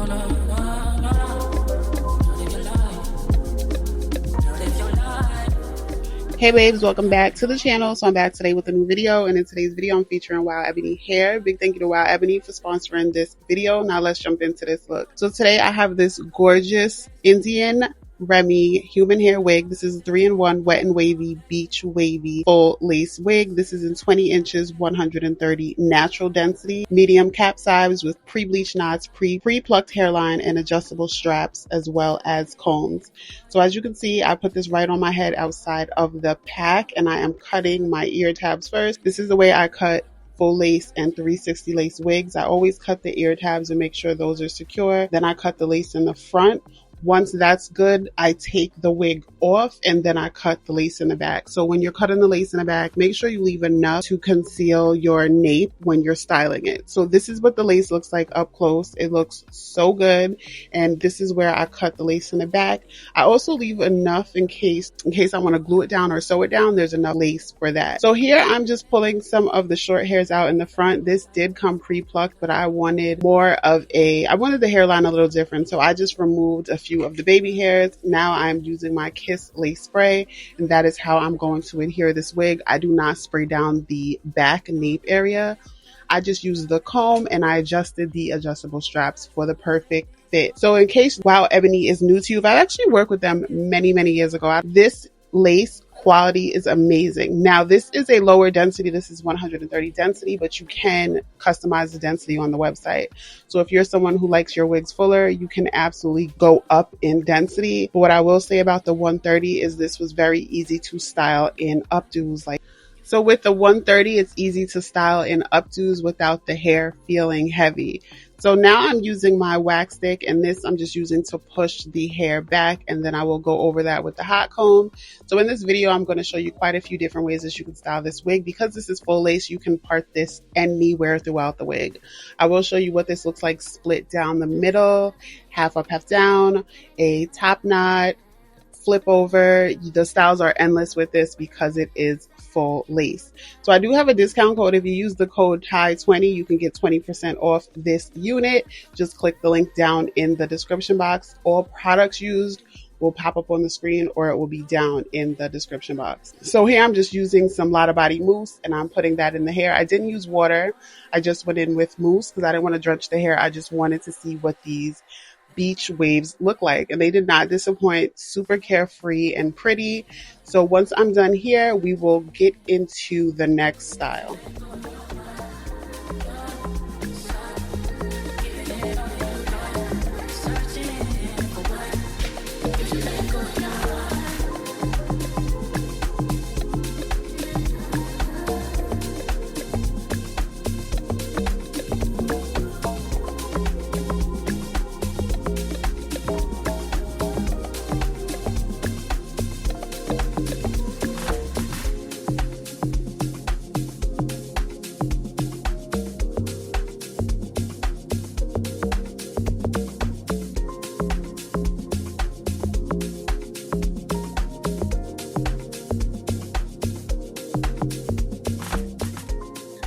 Hey babes, welcome back to the channel. So I'm back today with a new video, and in today's video I'm featuring WoWEbony hair. Big thank you to WoWEbony for sponsoring this video. Now let's jump into this look. So today I have this gorgeous Indian Remy human hair wig. This is a 3-in-1 wet and wavy beach wavy full lace wig. This is in 20 inches, 130 natural density, medium cap size with pre-bleached knots, pre-plucked hairline, and adjustable straps, as well as combs. So as you can see, I put this right on my head outside of the pack, and I am cutting my ear tabs first. This is the way I cut full lace and 360 lace wigs. I always cut the ear tabs and make sure those are secure. Then I cut the lace in the front. Once that's good, I take the wig off and then I cut the lace in the back. So when you're cutting the lace in the back, make sure you leave enough to conceal your nape when you're styling it. So this is what the lace looks like up close. It looks so good. And this is where I cut the lace in the back. I also leave enough in case I want to glue it down or sew it down. There's enough lace for that. So here I'm just pulling some of the short hairs out in the front. This did come pre-plucked, but I wanted the hairline a little different. So I just removed a few of the baby hairs. Now I'm using my Kiss lace spray, and that is how I'm going to adhere this wig. I do not spray down the back nape area. I just used the comb and I adjusted the adjustable straps for the perfect fit. So in case WoWEbony is new to you, I've actually worked with them many years ago. This lace quality is amazing. Now this is a lower density. This is 130 density, but you can customize the density on the website. So if you're someone who likes your wigs fuller, you can absolutely go up in density. But what I will say about the 130 is this was very easy to style in updos. So with the 130, it's easy to style in updos without the hair feeling heavy. So now I'm using my wax stick, and this I'm just using to push the hair back, and then I will go over that with the hot comb. So in this video, I'm going to show you quite a few different ways that you can style this wig. Because this is full lace, you can part this anywhere throughout the wig. I will show you what this looks like split down the middle, half up, half down, a top knot, flip over. The styles are endless with this because it is full lace. So I do have a discount code. If you use the code TIE20, you can get 20% off this unit. Just click the link down in the description box. All products used will pop up on the screen, or it will be down in the description box. So here I'm just using some Lotta Body mousse, and I'm putting that in the hair. I didn't use water. I just went in with mousse because I didn't want to drench the hair. I just wanted to see what these beach waves look like, and they did not disappoint. Super carefree and pretty. So once I'm done here, we will get into the next style.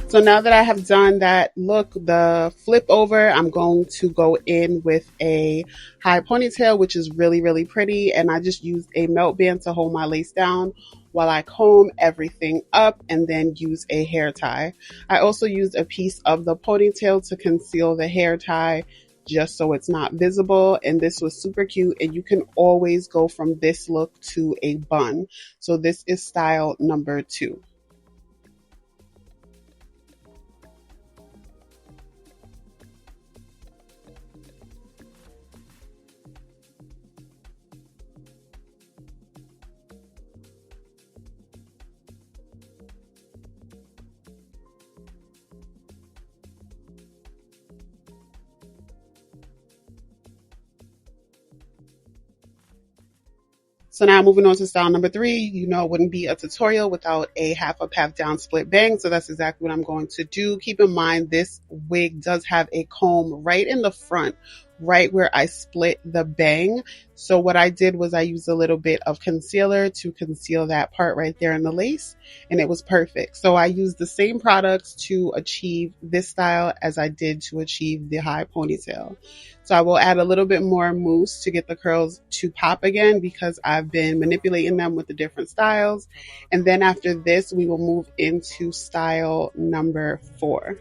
So now that I have done that look, the flip over, I'm going to go in with a high ponytail, which is really pretty. And I just used a melt band to hold my lace down while I comb everything up, and then use a hair tie. I also used a piece of the ponytail to conceal the hair tie, just so it's not visible. And this was super cute, and you can always go from this look to a bun. So this is style number 2. So now moving on to style number 3, you know it wouldn't be a tutorial without a half up, half down split bang. So that's exactly what I'm going to do. Keep in mind this wig does have a comb right in the front right where I split the bang. So what I did was I used a little bit of concealer to conceal that part right there in the lace, and it was perfect. So I used the same products to achieve this style as I did to achieve the high ponytail. So I will add a little bit more mousse to get the curls to pop again, because I've been manipulating them with the different styles. And then after this, we will move into style number 4.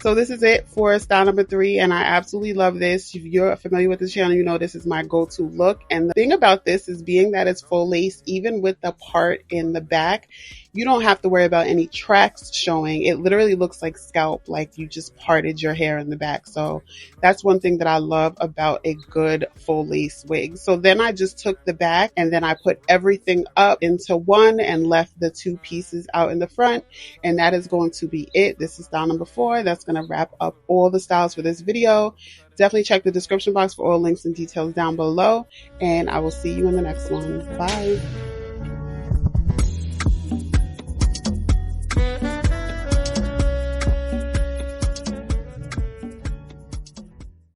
So this is it for style number 3, and I absolutely love this. If you're familiar with this channel, you know this is my go-to look. And the thing about this is, being that it's full lace, even with the part in the back, you don't have to worry about any tracks showing. It literally looks like scalp, like you just parted your hair in the back. So that's one thing that I love about a good full lace wig. So then I just took the back and then I put everything up into one and left the 2 pieces out in the front. And that is going to be it. This is style number 4. That's going to wrap up all the styles for this video. Definitely check the description box for all links and details down below. And I will see you in the next one. Bye.